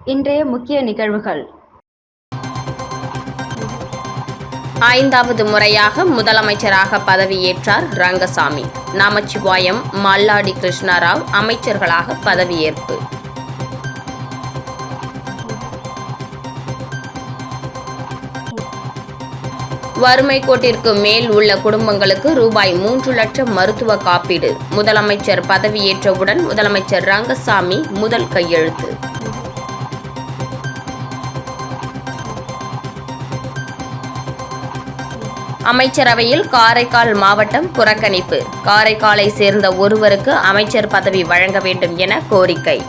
இன்றைய முக்கிய நிகழ்வுகள். ஐந்தாவது முறையாக முதலமைச்சராக பதவியேற்றார் ரங்கசாமி. நமச்சிவாயம், மல்லாடி கிருஷ்ணராவ் அமைச்சர்களாக பதவியேற்பு. வறுமை கோட்டிற்கு மேல் உள்ள குடும்பங்களுக்கு ரூபாய் 3 லட்சம் மருத்துவ காப்பீடு. முதலமைச்சர் பதவியேற்றவுடன் முதலமைச்சர் ரங்கசாமி முதல் கையெழுத்து. அமைச்சரவையில் காரைக்கால் மாவட்டம் புறக்கணிப்பு. காரைக்காலை சேர்ந்த ஒருவருக்கு அமைச்சர் பதவி வழங்க வேண்டும் என கோரிக்கை.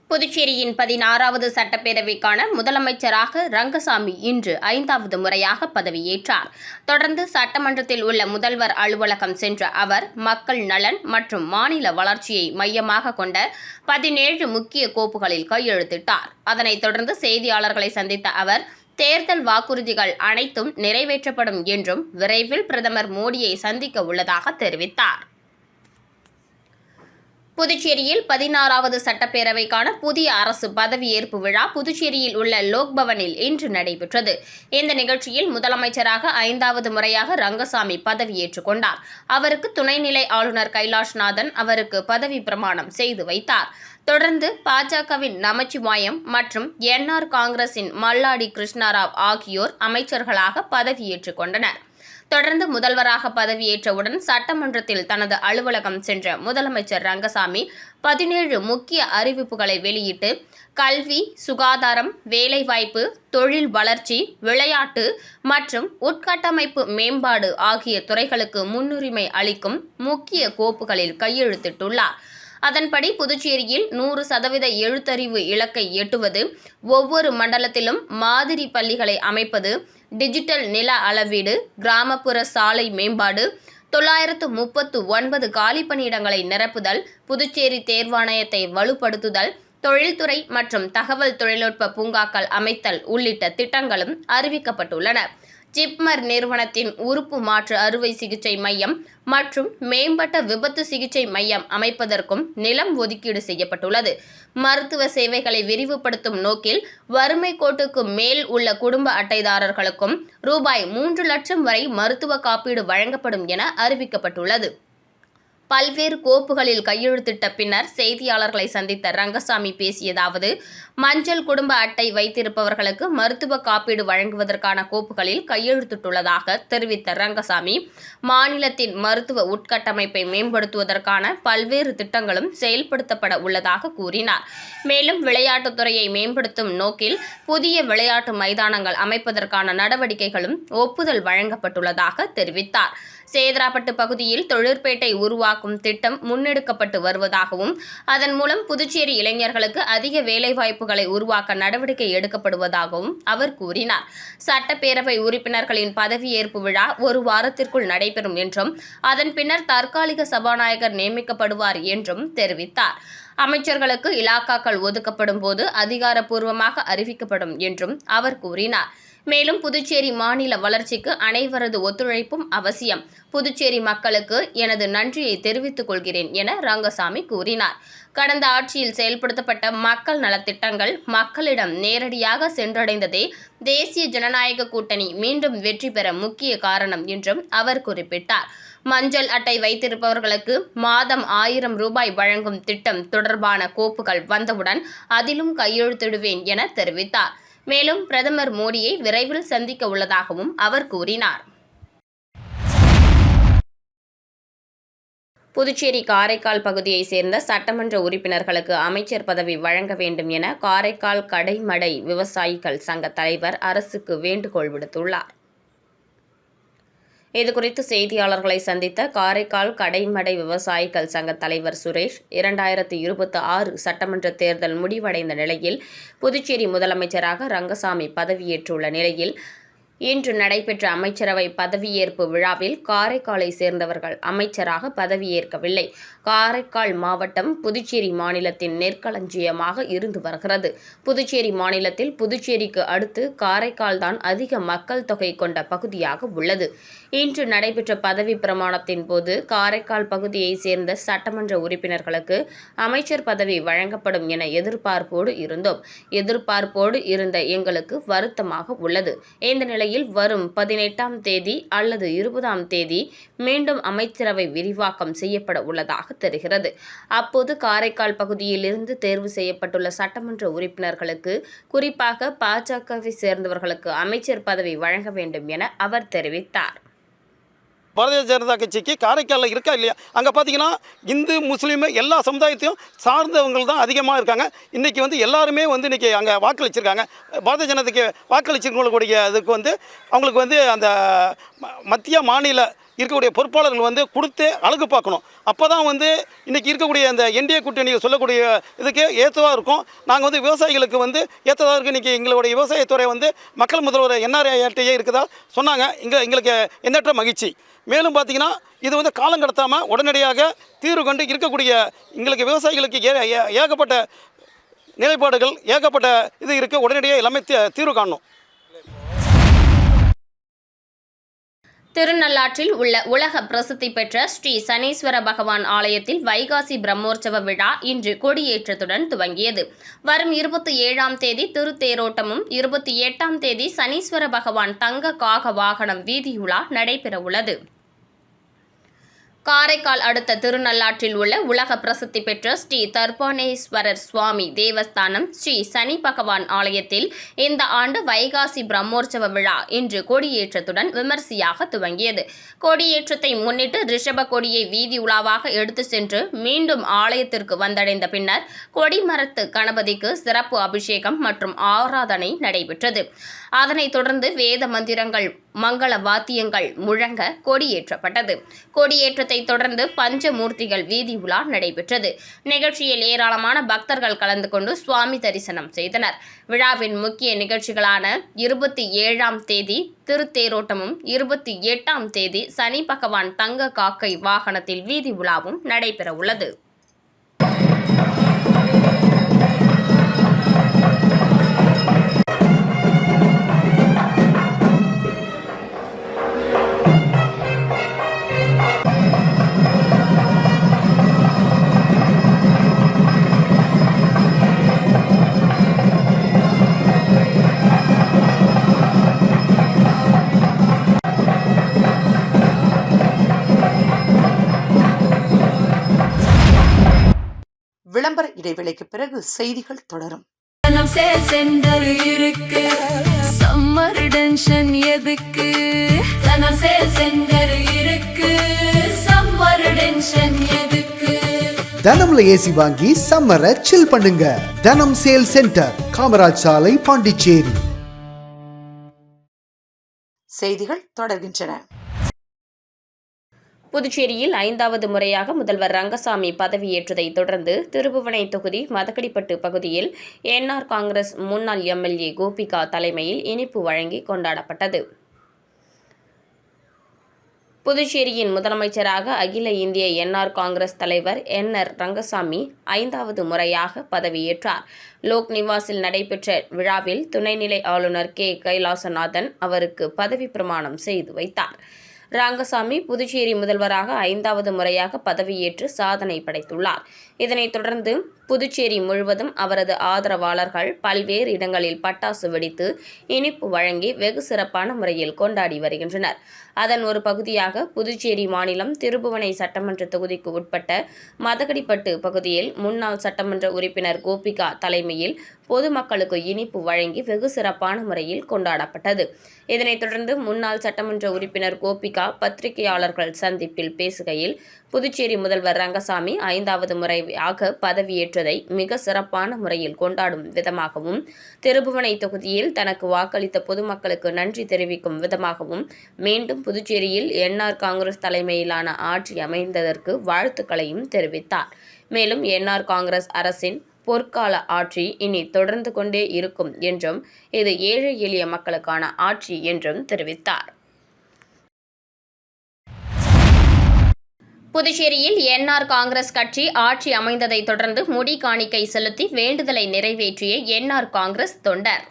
புதுச்சேரியின் 16வது சட்டப்பேரவைக்கான முதலமைச்சராக ரங்கசாமி இன்று 5வது முறையாக பதவியேற்றார். தொடர்ந்து சட்டமன்றத்தில் உள்ள முதல்வர் அலுவலகம் சென்ற அவர் மக்கள் நலன் மற்றும் மாநில வளர்ச்சியை மையமாக கொண்ட 17 முக்கிய கோப்புகளில் கையெழுத்திட்டார். அதனைத் தொடர்ந்து செய்தியாளர்களை சந்தித்த அவர் தேர்தல் வாக்குறுதிகள் அனைத்தும் நிறைவேற்றப்படும் என்றும் விரைவில் பிரதமர் மோடியை சந்திக்க உள்ளதாக தெரிவித்தார். புதுச்சேரியில் 16வது சட்டப்பேரவைக்கான புதிய அரசு பதவியேற்பு விழா புதுச்சேரியில் உள்ள லோக்பவனில் இன்று நடைபெற்றது. இந்த நிகழ்ச்சியில் முதலமைச்சராக 5வது முறையாக ரங்கசாமி பதவியேற்றுக் கொண்டார். அவருக்கு துணைநிலை ஆளுநர் கைலாஷ்நாதன் அவருக்கு பதவி பிரமாணம் செய்து வைத்தார். தொடர்ந்து பாஜகவின் நமச்சிவாயம் மற்றும் என்ஆர் காங்கிரசின் மல்லாடி கிருஷ்ணராவ் ஆகியோர் அமைச்சர்களாக பதவியேற்றுக் கொண்டனர். தொடர்ந்து முதல்வராக பதவியேற்றவுடன் சட்டமன்றத்தில் தனது அலுவலகம் சென்ற முதலமைச்சர் ரங்கசாமி 17 முக்கிய அறிவிப்புகளை வெளியிட்டு கல்வி, சுகாதாரம், வேலைவாய்ப்பு, தொழில் வளர்ச்சி, விளையாட்டு மற்றும் உட்கட்டமைப்பு மேம்பாடு ஆகிய துறைகளுக்கு முன்னுரிமை அளிக்கும் முக்கிய கோப்புகளில் கையெழுத்திட்டுள்ளார். அதன்படி புதுச்சேரியில் 100% எழுத்தறிவு இலக்கை எட்டுவது, ஒவ்வொரு மண்டலத்திலும் மாதிரி பள்ளிகளை அமைப்பது, டிஜிட்டல் நில அளவீடு, கிராமப்புற சாலை மேம்பாடு, 939 காலி பணியிடங்களை நிரப்புதல், புதுச்சேரி தேர்வாணையத்தை வலுப்படுத்துதல், தொழில்துறை மற்றும் தகவல் தொழில்நுட்ப பூங்காக்கள் அமைத்தல் உள்ளிட்ட திட்டங்களும் அறிவிக்கப்பட்டுள்ளன. ஜிப்மர் நிறுவனத்தின் உறுப்பு மாற்று அறுவை சிகிச்சை மையம் மற்றும் மேம்பட்ட விபத்து சிகிச்சை மையம் அமைப்பதற்கும் நிலம் ஒதுக்கீடு செய்யப்பட்டுள்ளது. மருத்துவ சேவைகளை விரிவுபடுத்தும் நோக்கில் வறுமை கோட்டுக்கு மேல் உள்ள குடும்ப அட்டைதாரர்களுக்கும் ரூபாய் 3 லட்சம் வரை மருத்துவ காப்பீடு வழங்கப்படும் என அறிவிக்கப்பட்டுள்ளது. பல்வேறு கோப்புகளில் கையெழுத்திட்ட பின்னர் செய்தியாளர்களை சந்தித்த ரங்கசாமி பேசியதாவது, மஞ்சள் குடும்ப அட்டை வைத்திருப்பவர்களுக்கு மருத்துவ காப்பீடு வழங்குவதற்கான கோப்புகளில் கையெழுத்திட்டுள்ளதாக தெரிவித்த ரங்கசாமி, மாநிலத்தின் மருத்துவ உட்கட்டமைப்பை மேம்படுத்துவதற்கான பல்வேறு திட்டங்களும் செயல்படுத்தப்பட உள்ளதாக கூறினார். மேலும் விளையாட்டுத்துறையை மேம்படுத்தும் நோக்கில் புதிய விளையாட்டு மைதானங்கள் அமைப்பதற்கான நடவடிக்கைகளும் ஒப்புதல் வழங்கப்பட்டுள்ளதாக தெரிவித்தார். சேதராப்பட்டு பகுதியில் தொழிற்பேட்டை உருவாக்கும் திட்டம் முன்னெடுக்கப்பட்டு வருவதாகவும் அதன் மூலம் புதுச்சேரி இளைஞர்களுக்கு அதிக வேலைவாய்ப்புகளை உருவாக்க நடவடிக்கை எடுக்கப்படுவதாகவும் அவர் கூறினார். சட்டப்பேரவை உறுப்பினர்களின் பதவியேற்பு விழா ஒரு வாரத்திற்குள் நடைபெறும் என்றும் அதன் பின்னர் தற்காலிக சபாநாயகர் நியமிக்கப்படுவார் என்றும் தெரிவித்தார். அமைச்சர்களுக்கு இலாக்காக்கள் ஒதுக்கப்படும் போது அதிகாரப்பூர்வமாக அறிவிக்கப்படும் என்றும் அவர் கூறினார். மேலும் புதுச்சேரி மாநில வளர்ச்சிக்கு அனைவரது ஒத்துழைப்பும் அவசியம். புதுச்சேரி மக்களுக்கு எனது நன்றியை தெரிவித்துக் கொள்கிறேன் என ரங்கசாமி கூறினார். கடந்த ஆட்சியில் செயல்படுத்தப்பட்ட மக்கள் நலத்திட்டங்கள் மக்களிடம் நேரடியாக சென்றடைந்ததே தேசிய ஜனநாயக கூட்டணி மீண்டும் வெற்றி பெற முக்கிய காரணம் என்றும் அவர் குறிப்பிட்டார். மஞ்சள் அட்டை வைத்திருப்பவர்களுக்கு மாதம் 1000 ரூபாய் வழங்கும் திட்டம் தொடர்பான கோப்புகள் வந்தவுடன் அதிலும் கையெழுத்திடுவேன் என தெரிவித்தார். மேலும் பிரதமர் மோடியை விரைவில் சந்திக்க உள்ளதாகவும் அவர் கூறினார். புதுச்சேரி காரைக்கால் பகுதியை சேர்ந்த சட்டமன்ற உறுப்பினர்களுக்கு அமைச்சர் பதவி வழங்க வேண்டும் என காரைக்கால் கடைமடை விவசாயிகள் சங்க தலைவர் அரசுக்கு வேண்டுகோள் விடுத்துள்ளார். இதுகுறித்து செய்தியாளர்களை சந்தித்த காரைக்கால் கடைமடை விவசாயிகள் சங்க தலைவர் சுரேஷ், 2026 சட்டமன்ற தேர்தல் முடிவடைந்த நிலையில் புதுச்சேரி முதலமைச்சராக ரங்கசாமி பதவியேற்றுள்ள நிலையில் இன்று நடைபெற்ற அமைச்சரவை பதவியேற்பு விழாவில் காரைக்காலை சேர்ந்தவர்கள் அமைச்சராக பதவியேற்கவில்லை. காரைக்கால் மாவட்டம் புதுச்சேரி மாநிலத்தின் நெற்களஞ்சியமாக இருந்து வருகிறது. புதுச்சேரி மாநிலத்தில் புதுச்சேரிக்கு அடுத்து காரைக்கால் தான் அதிக மக்கள் தொகை கொண்ட பகுதியாக உள்ளது. இன்று நடைபெற்ற பதவி பிரமாணத்தின் போது காரைக்கால் பகுதியைச் சேர்ந்த சட்டமன்ற உறுப்பினர்களுக்கு அமைச்சர் பதவி வழங்கப்படும் என எதிர்பார்ப்போடு இருந்த எங்களுக்கு வருத்தமாக உள்ளது. இந்த நிலையில் வரும் 18ஆம் தேதி அல்லது 20ஆம் தேதி மீண்டும் அமைச்சரவை விரிவாக்கம் செய்யப்பட உள்ளதாக தெரிகிறது. அப்போது காரைக்கால் பகுதியில் இருந்து தேர்வு செய்யப்பட்டுள்ள சட்டமன்ற உறுப்பினர்களுக்கு, குறிப்பாக பாஜகவை சேர்ந்தவர்களுக்கு அமைச்சர் பதவி வழங்க வேண்டும் என அவர் தெரிவித்தார். பாரதிய ஜனதா கட்சிக்கு காரைக்காலில் இருக்கா இல்லையா, அங்கே பார்த்தீங்கன்னா இந்து முஸ்லீமு எல்லா சமுதாயத்தையும் சார்ந்தவங்க தான் அதிகமாக இருக்காங்க. இன்றைக்கி எல்லாருமே இன்றைக்கி அங்கே வாக்களிச்சிருக்காங்க. பாரதிய ஜனதாக்கு வாக்களிச்சிருக்கக்கூடிய அதுக்கு அவங்களுக்கு அந்த மத்திய மாநில இருக்கக்கூடிய பொறுப்பாளர்கள் கொடுத்து அழகு பார்க்கணும். அப்போ தான் இன்றைக்கி இருக்கக்கூடிய அந்த என்டிஏ கூட்டணியில் சொல்லக்கூடிய இதுக்கு ஏற்றதாக இருக்கும். நாங்கள் விவசாயிகளுக்கு ஏற்றதாக இருக்குது. இன்றைக்கி எங்களுடைய விவசாயத்துறை மக்கள் முதல்வர் என்ஆர்ஐஆர்டிஏ இருக்குதா சொன்னாங்க. எங்களுக்கு எண்ணற்ற மகிழ்ச்சி. மேலும் பார்த்திங்கன்னா இது காலம் கடத்தாமல் உடனடியாக தீர்வு கொண்டு இருக்கக்கூடிய எங்களுக்கு விவசாயிகளுக்கு ஏகப்பட்ட நிலைப்பாடுகள் ஏகப்பட்ட இது இருக்குது. உடனடியாக எல்லாமே தீர்வு காணணும். திருநள்ளாற்றில் உள்ள உலக பிரசித்தி பெற்ற ஸ்ரீ சனீஸ்வர பகவான் ஆலயத்தில் வைகாசி பிரம்மோற்சவ விழா இன்று கொடியேற்றத்துடன் துவங்கியது. வரும் 27ஆம் தேதி திருத்தேரோட்டமும் 28ஆம் தேதி சனீஸ்வர பகவான் தங்க காக வாகனம் வீதியுலா நடைபெறவுள்ளது. காரைக்கால் அடுத்த திருநள்ளாற்றில் உள்ள உலக பிரசித்தி பெற்ற ஸ்ரீ தர்பானேஸ்வரர் சுவாமி தேவஸ்தானம் ஸ்ரீ சனி பகவான் ஆலயத்தில் இந்த ஆண்டு வைகாசி பிரம்மோற்சவ விழா இன்று கொடியேற்றத்துடன் விமரிசையாக துவங்கியது. கொடியேற்றத்தை முன்னிட்டு ரிஷப கொடியை வீதி உலாவாக எடுத்து சென்று மீண்டும் ஆலயத்திற்கு வந்தடைந்த பின்னர் கொடிமரத்து கணபதிக்கு சிறப்பு அபிஷேகம் மற்றும் ஆராதனை நடைபெற்றது. அதனைத் தொடர்ந்து வேத மந்திரங்கள், மங்கள வாத்தியங்கள் முழங்க கொடியேற்றப்பட்டது. கொடியேற்றத்தை தொடர்ந்து பஞ்சமூர்த்திகள் வீதி உலா நடைபெற்றது. நிகழ்ச்சியில் ஏராளமான பக்தர்கள் கலந்து கொண்டு சுவாமி தரிசனம் செய்தனர். விழாவின் முக்கிய நிகழ்ச்சிகளான 27ஆம் தேதி திருத்தேரோட்டமும் 28ஆம் தேதி சனி பகவான் தங்க காக்கை வாகனத்தில் வீதி உலாவும் நடைபெறவுள்ளது. விளம்பர இடைவேளைக்கு பிறகு செய்திகள் தொடரும். இருக்கு சம்மர் டென்ஷன் எதுக்கு? இருக்கு சம்மர் டென்ஷன் எதுக்கு? தனம்ல ஏசி வாங்கி சம்மரை சில் பண்ணுங்க. தனம் சேல் சென்டர், காமராஜ் சாலை, பாண்டிச்சேரி. செய்திகள் தொடர்கின்றன. புதுச்சேரியில் 5வது முறையாக முதல்வர் ரங்கசாமி பதவியேற்றதை தொடர்ந்து திருபுவனை தொகுதி மதகடிப்பட்டு பகுதியில் என்ஆர் காங்கிரஸ் முன்னாள் எம்எல்ஏ கோபிகா தலைமையில் இனிப்பு வழங்கி கொண்டாடப்பட்டது. புதுச்சேரியின் முதலமைச்சராக அகில இந்திய என்ஆர் காங்கிரஸ் தலைவர் என்ஆர் ரங்கசாமி 5வது முறையாக பதவியேற்றார். லோக் நிவாஸில் நடைபெற்ற விழாவில் துணைநிலை ஆளுநர் கே கைலாசநாதன் அவருக்கு பதவி பிரமாணம் செய்து வைத்தார். ரங்கசாமி புதுச்சேரி முதல்வராக 5வது முறையாக பதவியேற்று சாதனை படைத்துள்ளார். இதனைத் தொடர்ந்து புதுச்சேரி முழுவதும் அவரது ஆதரவாளர்கள் பல்வேறு இடங்களில் பட்டாசு வெடித்து இனிப்பு வழங்கி வெகு சிறப்பான முறையில் கொண்டாடி வருகின்றனர். அதன் ஒரு பகுதியாக புதுச்சேரி மாநிலம் திருபுவனை சட்டமன்ற தொகுதிக்கு உட்பட்ட மதகடிப்பட்டு பகுதியில் முன்னாள் சட்டமன்ற உறுப்பினர் கோபிகா தலைமையில் பொதுமக்களுக்கு இனிப்பு வழங்கி வெகு சிறப்பான முறையில் கொண்டாடப்பட்டது. இதனைத் தொடர்ந்து முன்னாள் சட்டமன்ற உறுப்பினர் கோபிகா பத்திரிகையாளர்கள் சந்திப்பில் பேசுகையில், புதுச்சேரி முதல்வர் ரங்கசாமி 5வது முறையாக பதவியேற்றதை மிக சிறப்பான முறையில் கொண்டாடும் விதமாகவும், திருபுவனை தொகுதியில் தனக்கு வாக்களித்த பொதுமக்களுக்கு நன்றி தெரிவிக்கும் விதமாகவும் மீண்டும் புதுச்சேரியில் என்ஆர் காங்கிரஸ் தலைமையிலான ஆட்சி அமைந்ததற்கு வாழ்த்துக்களையும் தெரிவித்தார். மேலும் என்ஆர் காங்கிரஸ் அரசின் பொற்கால ஆட்சி இனி தொடர்ந்து கொண்டே இருக்கும் என்றும் இது ஏழை எளிய மக்களுக்கான ஆட்சி என்றும் தெரிவித்தார். புதுச்சேரியில் என்ஆர் காங்கிரஸ் கட்சி ஆட்சி அமைந்ததை தொடர்ந்து முடி காணிக்கை செலுத்தி வேண்டுதலை நிறைவேற்றிய என்ஆர் காங்கிரஸ் தொண்டர்.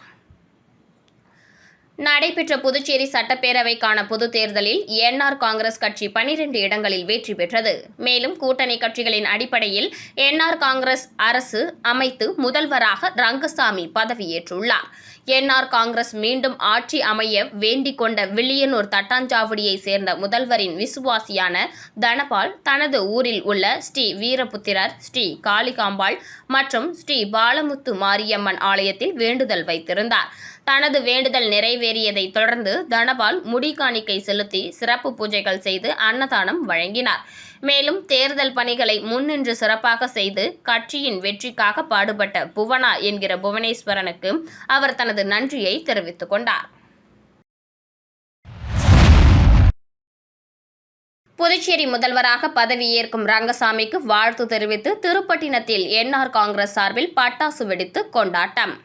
நடைபெற்ற புதுச்சேரி சட்டப்பேரவைக்கான பொதுத் தேர்தலில் என்ஆர் காங்கிரஸ் கட்சி 12 இடங்களில் வெற்றி பெற்றது. மேலும் கூட்டணி கட்சிகளின் அடிப்படையில் என்ஆர் காங்கிரஸ் அரசு அமைத்து முதல்வராக ரங்கசாமி பதவியேற்றுள்ளார். என்ஆர் காங்கிரஸ் மீண்டும் ஆட்சி அமைய வேண்டிக் கொண்ட வில்லியனூர் தட்டாஞ்சாவடியை சேர்ந்த முதல்வரின் விசுவாசியான தனபால் தனது ஊரில் உள்ள ஸ்ரீ வீரபுத்திரர், ஸ்ரீ காளிகாம்பாள் மற்றும் ஸ்ரீ பாலமுத்து மாரியம்மன் ஆலயத்தில் வேண்டுதல் வைத்திருந்தார். தனது வேண்டுதல் நிறைவேறியதை தொடர்ந்து தனபால் முடிகாணிக்கை செலுத்தி சிறப்பு பூஜைகள் செய்து அன்னதானம் வழங்கினார். மேலும் தேர்தல் பணிகளை முன்னின்று சிறப்பாக செய்து கட்சியின் வெற்றிக்காக பாடுபட்ட புவனா என்கிற புவனேஸ்வரனுக்கு அவர் தனது நன்றியை தெரிவித்துக் கொண்டார். புதுச்சேரி முதல்வராக பதவியேற்கும் ரங்கசாமிக்கு வாழ்த்து தெரிவித்து திருப்பட்டினத்தில் என்ஆர் காங்கிரஸ் சார்பில் பட்டாசு வெடித்து கொண்டாட்டம்.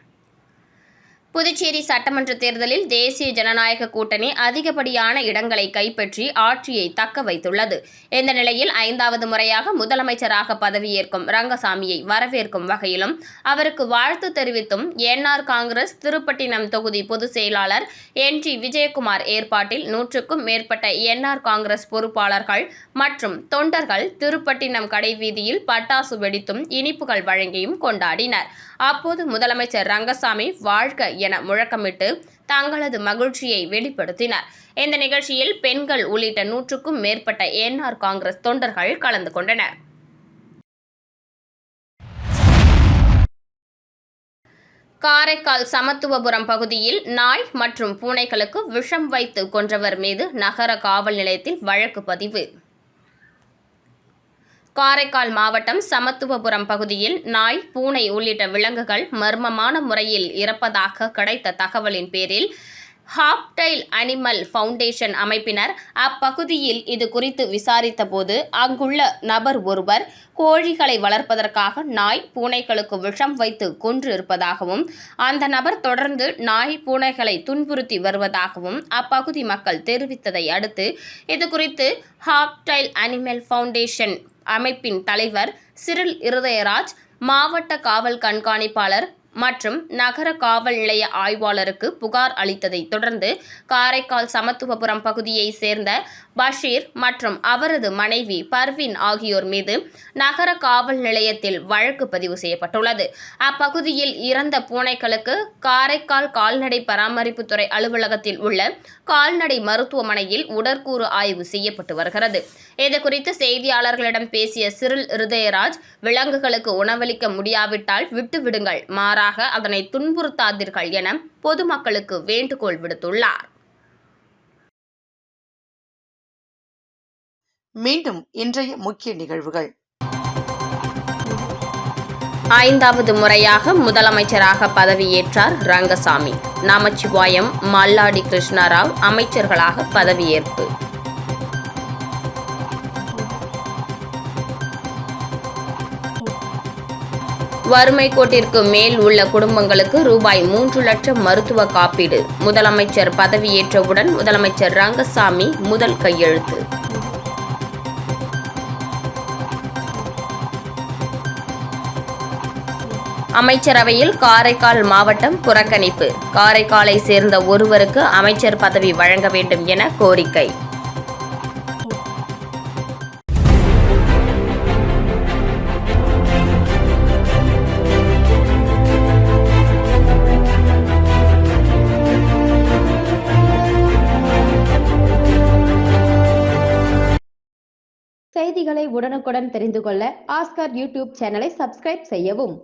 புதுச்சேரி சட்டமன்ற தேர்தலில் தேசிய ஜனநாயக கூட்டணி அதிகப்படியான இடங்களை கைப்பற்றி ஆட்சியை தக்க வைத்துள்ளது. இந்த நிலையில் 5வது முறையாக முதலமைச்சராக பதவியேற்கும் ரங்கசாமியை வரவேற்கும் வகையிலும் அவருக்கு வாழ்த்து தெரிவித்தும் என்ஆர் காங்கிரஸ் திருப்பட்டினம் தொகுதி பொதுச் செயலாளர் NG விஜயகுமார் ஏற்பாட்டில் 100க்கும் மேற்பட்ட என்ஆர் காங்கிரஸ் பொறுப்பாளர்கள் மற்றும் தொண்டர்கள் திருப்பட்டினம் கடைவீதியில் பட்டாசு வெடித்தும் இனிப்புகள் வழங்கியும் கொண்டாடினர். அப்போது முதலமைச்சர் ரங்கசாமி வாழ்க என முழக்கமிட்டு தங்களது மகிழ்ச்சியை வெளிப்படுத்தினர். இந்த நிகழ்ச்சியில் பெண்கள் உள்ளிட்ட 100க்கும் மேற்பட்ட என்ஆர் காங்கிரஸ் தொண்டர்கள் கலந்து கொண்டனர். காரைக்கால் சமத்துவபுரம் பகுதியில் நாய் மற்றும் பூனைகளுக்கு விஷம் வைத்து கொன்றவர் மீது நகர காவல் நிலையத்தில் வழக்கு பதிவு. காரைக்கால் மாவட்டம் சமத்துவபுரம் பகுதியில் நாய், பூனை உள்ளிட்ட விலங்குகள் மர்மமான முறையில் இறப்பதாக கிடைத்த தகவலின் பேரில் ஹாப்டைல் அனிமல் ஃபவுண்டேஷன் அமைப்பினர் அப்பகுதியில் இது குறித்து விசாரித்த போது அங்குள்ள நபர் ஒருவர் கோழிகளை வளர்ப்பதற்காக நாய், பூனைகளுக்கு விஷம் வைத்து கொன்று இருப்பதாகவும் அந்த நபர் தொடர்ந்து நாய், பூனைகளை துன்புறுத்தி வருவதாகவும் அப்பகுதி மக்கள் தெரிவித்ததை அடுத்து இதுகுறித்து ஹாப்டைல் அனிமல் ஃபவுண்டேஷன் அமைப்பின் தலைவர் சிறில் இருதயராஜ், மாவட்ட காவல் கண்காணிப்பாளர் மற்றும் நகர காவல் நிலைய ஆய்வாளருக்கு புகார் அளித்ததை தொடர்ந்து காரைக்கால் சமத்துவபுரம் பகுதியை சேர்ந்த பஷீர் மற்றும் அவரது மனைவி பர்வீன் ஆகியோர் மீது நகர காவல் நிலையத்தில் வழக்கு பதிவு செய்யப்பட்டுள்ளது. அப்பகுதியில் இறந்த பூனைகளுக்கு காரைக்கால் கால்நடை பராமரிப்புத்துறை அலுவலகத்தில் உள்ள கால்நடை மருத்துவமனையில் உடற்கூறு ஆய்வு செய்யப்பட்டு வருகிறது. இதுகுறித்து செய்தியாளர்களிடம் பேசிய சிறில் இருதயராஜ், விலங்குகளுக்கு உணவளிக்க முடியாவிட்டால் விட்டுவிடுங்கள், மாறாக அதனை துன்புறுத்தாதீர்கள் என பொதுமக்களுக்கு வேண்டுகோள் விடுத்துள்ளார். மீண்டும் இன்றைய முக்கிய நிகழ்வுகள். 5வது முறையாக முதலமைச்சராக பதவியேற்றார் ரங்கசாமி. நமச்சிவாயம், மல்லாடி கிருஷ்ணராவ் அமைச்சர்களாக பதவியேற்பு. வறுமை கோட்டிற்கு மேல் உள்ள குடும்பங்களுக்கு ரூபாய் 3 லட்சம் மருத்துவ காப்பீடு. முதலமைச்சர் பதவியேற்றவுடன் முதலமைச்சர் ரங்கசாமி முதல் கையெழுத்து. அமைச்சரவையில் காரைக்கால் மாவட்டம் புறக்கணிப்பு. காரைக்காலை சேர்ந்த ஒருவருக்கு அமைச்சர் பதவி வழங்க வேண்டும் என கோரிக்கை. செய்திகளை உடனுக்குடன் தெரிந்து கொள்ள ஆஸ்கார் யூடியூப் சேனலை சப்ஸ்கிரைப் செய்யவும்.